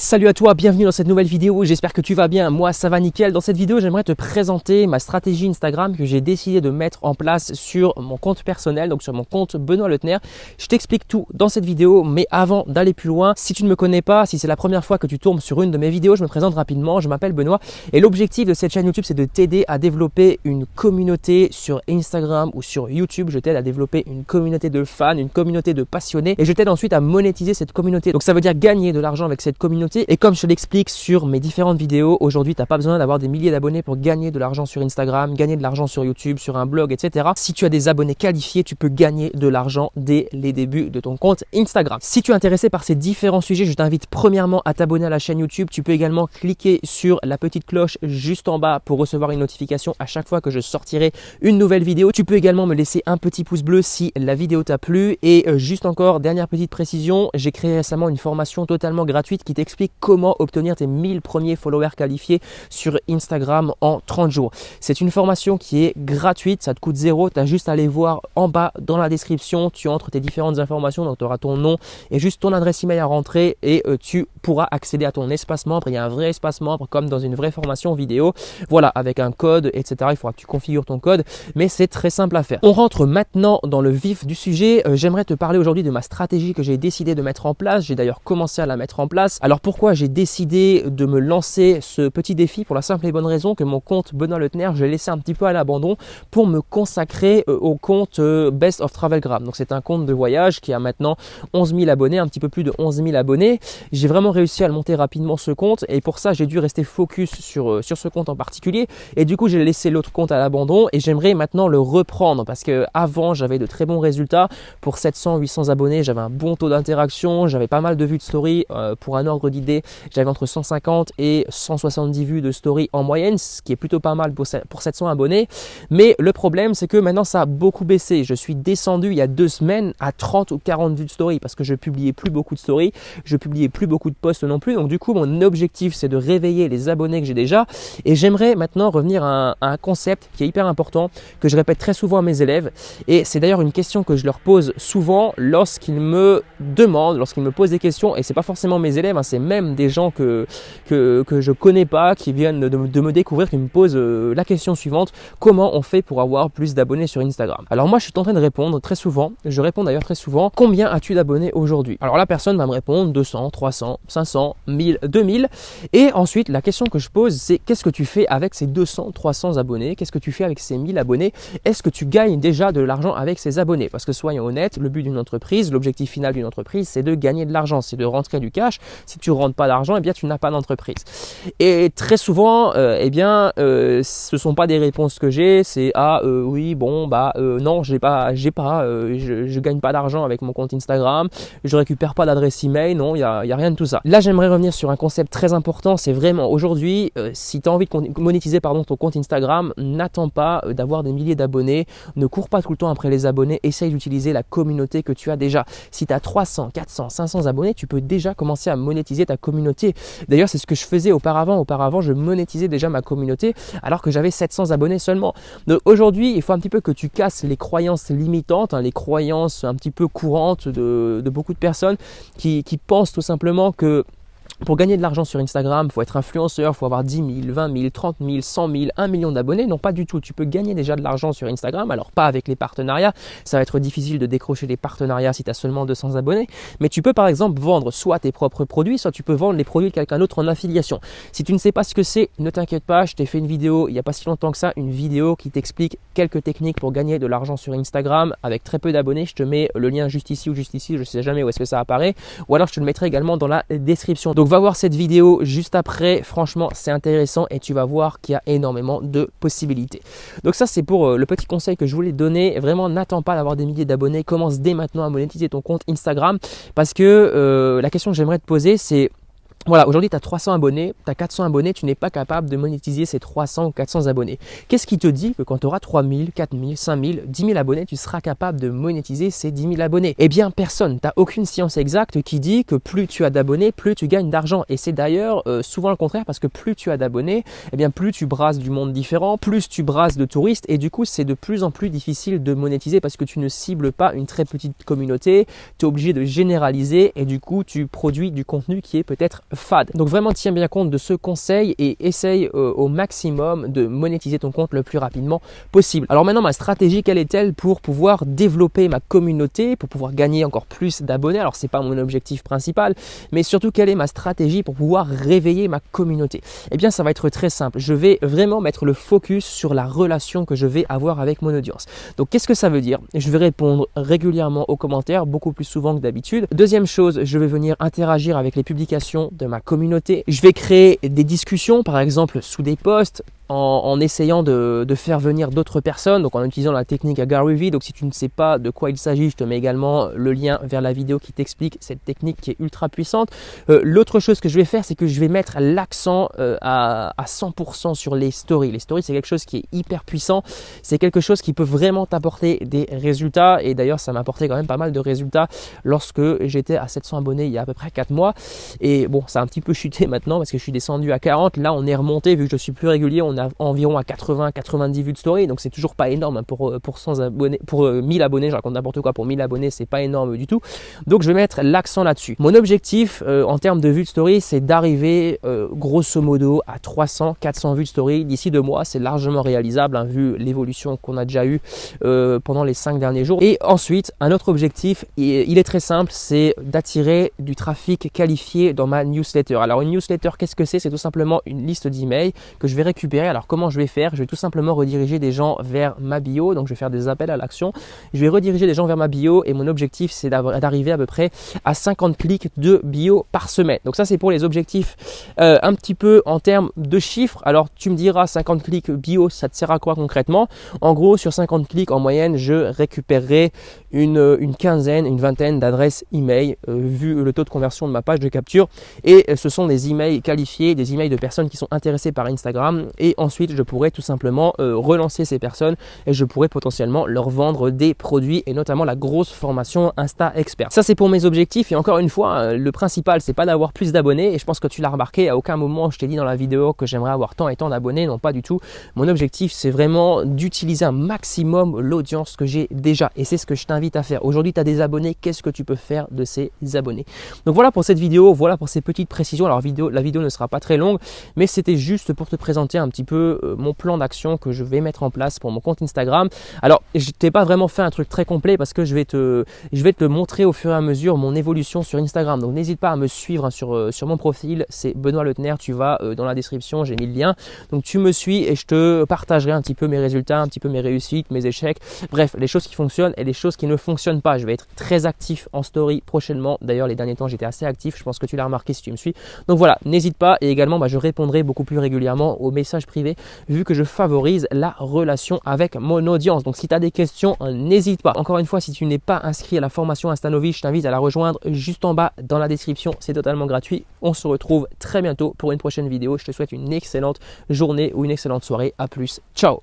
Salut à toi, bienvenue dans cette nouvelle vidéo, j'espère que tu vas bien, moi ça va nickel. Dans cette vidéo j'aimerais te présenter ma stratégie Instagram que j'ai décidé de mettre en place sur mon compte personnel, donc sur mon compte Benoît Leutner. Je t'explique tout dans cette vidéo, mais avant d'aller plus loin, si tu ne me connais pas, si c'est la première fois que tu tombes sur une de mes vidéos, je me présente rapidement, je m'appelle Benoît et l'objectif de cette chaîne YouTube c'est de t'aider à développer une communauté sur Instagram ou sur YouTube. Je t'aide à développer une communauté de fans, une communauté de passionnés et je t'aide ensuite à monétiser cette communauté. Donc ça veut dire gagner de l'argent avec cette communauté. Et comme je te l'explique sur mes différentes vidéos, aujourd'hui tu n'as pas besoin d'avoir des milliers d'abonnés pour gagner de l'argent sur Instagram, gagner de l'argent sur YouTube, sur un blog, etc. Si tu as des abonnés qualifiés, tu peux gagner de l'argent dès les débuts de ton compte Instagram. Si tu es intéressé par ces différents sujets, je t'invite premièrement à t'abonner à la chaîne YouTube. Tu peux également cliquer sur la petite cloche juste en bas pour recevoir une notification à chaque fois que je sortirai une nouvelle vidéo. Tu peux également me laisser un petit pouce bleu si la vidéo t'a plu. Et juste encore, dernière petite précision, j'ai créé récemment une formation totalement gratuite qui t'explique comment obtenir tes 1000 premiers followers qualifiés sur Instagram en 30 jours. C'est une formation qui est gratuite, ça te coûte zéro, tu as juste à aller voir en bas dans la description, tu entres tes différentes informations, donc tu auras ton nom et juste ton adresse email à rentrer et tu pourras accéder à ton espace membre. Il y a un vrai espace membre comme dans une vraie formation vidéo, voilà, avec un code, etc. Il faudra que tu configures ton code, mais c'est très simple à faire. On rentre maintenant dans le vif du sujet. J'aimerais te parler aujourd'hui de ma stratégie que j'ai décidé de mettre en place. J'ai d'ailleurs commencé à la mettre en place. Alors pourquoi j'ai décidé de me lancer ce petit défi? Pour la simple et bonne raison que mon compte Benoît Leutner, je l'ai laissé un petit peu à l'abandon pour me consacrer au compte Best of Travelgram. Donc c'est un compte de voyage qui a maintenant 11 000 abonnés, un petit peu plus de 11 000 abonnés. J'ai vraiment réussi à le monter rapidement ce compte et pour ça j'ai dû rester focus sur ce compte en particulier et du coup j'ai laissé l'autre compte à l'abandon et j'aimerais maintenant le reprendre parce que avant j'avais de très bons résultats. Pour 700-800 abonnés, j'avais un bon taux d'interaction, j'avais pas mal de vues de story. Pour un ordre d'idée, j'avais entre 150 et 170 vues de story en moyenne, ce qui est plutôt pas mal pour 700 abonnés. Mais le problème, c'est que maintenant, ça a beaucoup baissé. Je suis descendu il y a 2 semaines à 30 ou 40 vues de story parce que je publiais plus beaucoup de story, je publiais plus beaucoup de posts non plus. Donc du coup, mon objectif, c'est de réveiller les abonnés que j'ai déjà. Et j'aimerais maintenant revenir à un concept qui est hyper important, que je répète très souvent à mes élèves. Et c'est d'ailleurs une question que je leur pose souvent lorsqu'ils me demandent, lorsqu'ils me posent des questions. Et c'est pas forcément mes élèves, hein, c'est même des gens que je connais pas, qui viennent de me découvrir, qui me posent la question suivante: comment on fait pour avoir plus d'abonnés sur Instagram? Alors moi je suis en train de répondre très souvent, je réponds d'ailleurs très souvent: combien as-tu d'abonnés aujourd'hui? Alors la personne va me répondre 200, 300, 500, 1000, 2000 et ensuite la question que je pose c'est: qu'est-ce que tu fais avec ces 200, 300 abonnés? Qu'est-ce que tu fais avec ces 1000 abonnés? Est-ce que tu gagnes déjà de l'argent avec ces abonnés? Parce que soyons honnêtes, le but d'une entreprise, l'objectif final d'une entreprise, c'est de gagner de l'argent, c'est de rentrer du cash. Si tu rentres pas d'argent, eh bien tu n'as pas d'entreprise. Et très souvent, ce sont pas des réponses que j'ai, c'est oui, bon, non, je gagne pas d'argent avec mon compte Instagram, je récupère pas d'adresse email, non, il y a rien de tout ça. Là, j'aimerais revenir sur un concept très important, c'est vraiment aujourd'hui, si tu as envie de monétiser ton compte Instagram, n'attends pas d'avoir des milliers d'abonnés, ne cours pas tout le temps après les abonnés, essaye d'utiliser la communauté que tu as déjà. Si tu as 300, 400, 500 abonnés, tu peux déjà commencer à monétiser ta communauté. D'ailleurs, c'est ce que je faisais auparavant. Auparavant, je monétisais déjà ma communauté alors que j'avais 700 abonnés seulement. Donc aujourd'hui, il faut un petit peu que tu casses les croyances limitantes, les croyances un petit peu courantes de beaucoup de personnes qui pensent tout simplement que pour gagner de l'argent sur Instagram, il faut être influenceur, il faut avoir 10 000, 20 000, 30 000, 100 000, 1 million d'abonnés. Non, pas du tout. Tu peux gagner déjà de l'argent sur Instagram. Alors, pas avec les partenariats. Ça va être difficile de décrocher des partenariats si tu as seulement 200 abonnés. Mais tu peux par exemple vendre soit tes propres produits, soit tu peux vendre les produits de quelqu'un d'autre en affiliation. Si tu ne sais pas ce que c'est, ne t'inquiète pas. Je t'ai fait une vidéo il n'y a pas si longtemps que ça, une vidéo qui t'explique quelques techniques pour gagner de l'argent sur Instagram avec très peu d'abonnés. Je te mets le lien juste ici ou juste ici. Je ne sais jamais où est-ce que ça apparaît. Ou alors, je te le mettrai également dans la description. Donc, va voir cette vidéo juste après, franchement c'est intéressant et tu vas voir qu'il y a énormément de possibilités. Donc ça c'est pour le petit conseil que je voulais te donner. Vraiment n'attends pas d'avoir des milliers d'abonnés, commence dès maintenant à monétiser ton compte Instagram parce que la question que j'aimerais te poser c'est: voilà, aujourd'hui tu as 300 abonnés, tu as 400 abonnés, tu n'es pas capable de monétiser ces 300 ou 400 abonnés. Qu'est-ce qui te dit que quand tu auras 3000, 4000, 5000, 10 000 abonnés, tu seras capable de monétiser ces 10 000 abonnés? Eh bien personne, tu n'as aucune science exacte qui dit que plus tu as d'abonnés, plus tu gagnes d'argent. Et c'est d'ailleurs souvent le contraire parce que plus tu as d'abonnés, eh bien plus tu brasses du monde différent, plus tu brasses de touristes et du coup c'est de plus en plus difficile de monétiser parce que tu ne cibles pas une très petite communauté, tu es obligé de généraliser et du coup tu produis du contenu qui est peut-être fade. Donc vraiment tiens bien compte de ce conseil et essaye au maximum de monétiser ton compte le plus rapidement possible. Alors maintenant, ma stratégie, quelle est-elle pour pouvoir développer ma communauté, pour pouvoir gagner encore plus d'abonnés? Alors c'est pas mon objectif principal, mais surtout quelle est ma stratégie pour pouvoir réveiller ma communauté? Eh bien ça va être très simple. Je vais vraiment mettre le focus sur la relation que je vais avoir avec mon audience. Donc qu'est-ce que ça veut dire? Je vais répondre régulièrement aux commentaires, beaucoup plus souvent que d'habitude. Deuxième chose, je vais venir interagir avec les publications de ma communauté. Je vais créer des discussions, par exemple sous des posts, en essayant de faire venir d'autres personnes, donc en utilisant la technique à Gary Vee. Donc si tu ne sais pas de quoi il s'agit, je te mets également le lien vers la vidéo qui t'explique cette technique qui est ultra puissante. L'autre chose que je vais faire, c'est que je vais mettre l'accent à 100% sur les stories. Les stories, c'est quelque chose qui est hyper puissant, c'est quelque chose qui peut vraiment t'apporter des résultats, et d'ailleurs ça m'a apporté quand même pas mal de résultats lorsque j'étais à 700 abonnés il y a à peu près 4 mois, et bon, ça a un petit peu chuté maintenant parce que je suis descendu à 40, là on est remonté, vu que je suis plus régulier, on environ à 80-90 vues de story, donc c'est toujours pas énorme pour 100 abonnés, pour 1000 abonnés, je raconte n'importe quoi, pour 1000 abonnés c'est pas énorme du tout, donc je vais mettre l'accent là-dessus. Mon objectif en termes de vues de story, c'est d'arriver grosso modo à 300-400 vues de story d'ici 2 mois, c'est largement réalisable hein, vu l'évolution qu'on a déjà eue pendant les 5 derniers jours. Et ensuite, un autre objectif, il est très simple, c'est d'attirer du trafic qualifié dans ma newsletter. Alors une newsletter, qu'est-ce que c'est? C'est tout simplement une liste d'emails que je vais récupérer. Alors comment je vais faire? Je vais tout simplement rediriger des gens vers ma bio, donc je vais faire des appels à l'action. Je vais rediriger des gens vers ma bio et mon objectif c'est d'arriver à peu près à 50 clics de bio par semaine. Donc ça c'est pour les objectifs un petit peu en termes de chiffres. Alors tu me diras 50 clics bio, ça te sert à quoi concrètement? En gros, sur 50 clics en moyenne, je récupérerai une quinzaine, une vingtaine d'adresses email vu le taux de conversion de ma page de capture, et ce sont des emails qualifiés, des emails de personnes qui sont intéressées par Instagram, et ensuite je pourrais tout simplement relancer ces personnes et je pourrais potentiellement leur vendre des produits, et notamment la grosse formation Insta Expert. Ça c'est pour mes objectifs, et encore une fois le principal c'est pas d'avoir plus d'abonnés, et je pense que tu l'as remarqué, à aucun moment je t'ai dit dans la vidéo que j'aimerais avoir tant et tant d'abonnés, non pas du tout. Mon objectif c'est vraiment d'utiliser un maximum l'audience que j'ai déjà, et c'est ce que je t'invite à faire. Aujourd'hui tu as des abonnés, qu'est-ce que tu peux faire de ces abonnés? Donc voilà pour cette vidéo, voilà pour ces petites précisions. Alors la vidéo ne sera pas très longue, mais c'était juste pour te présenter un petit peu mon plan d'action que je vais mettre en place pour mon compte Instagram. Alors je t'ai pas vraiment fait un truc très complet parce que je vais te montrer au fur et à mesure mon évolution sur Instagram. Donc n'hésite pas à me suivre hein, sur mon profil, c'est Benoît Leutner, tu vas dans la description, j'ai mis le lien. Donc tu me suis et je te partagerai un petit peu mes résultats, un petit peu mes réussites, mes échecs, bref, les choses qui fonctionnent et les choses qui ne fonctionnent pas. Je vais être très actif en story prochainement. D'ailleurs les derniers temps j'étais assez actif, je pense que tu l'as remarqué si tu me suis. Donc voilà, n'hésite pas, et également je répondrai beaucoup plus régulièrement aux messages privés vu que je favorise la relation avec mon audience. Donc si tu as des questions, n'hésite pas. Encore une fois, si tu n'es pas inscrit à la formation Instanovice, je t'invite à la rejoindre juste en bas dans la description, c'est totalement gratuit. On se retrouve très bientôt pour une prochaine vidéo. Je te souhaite une excellente journée ou une excellente soirée. À plus, ciao.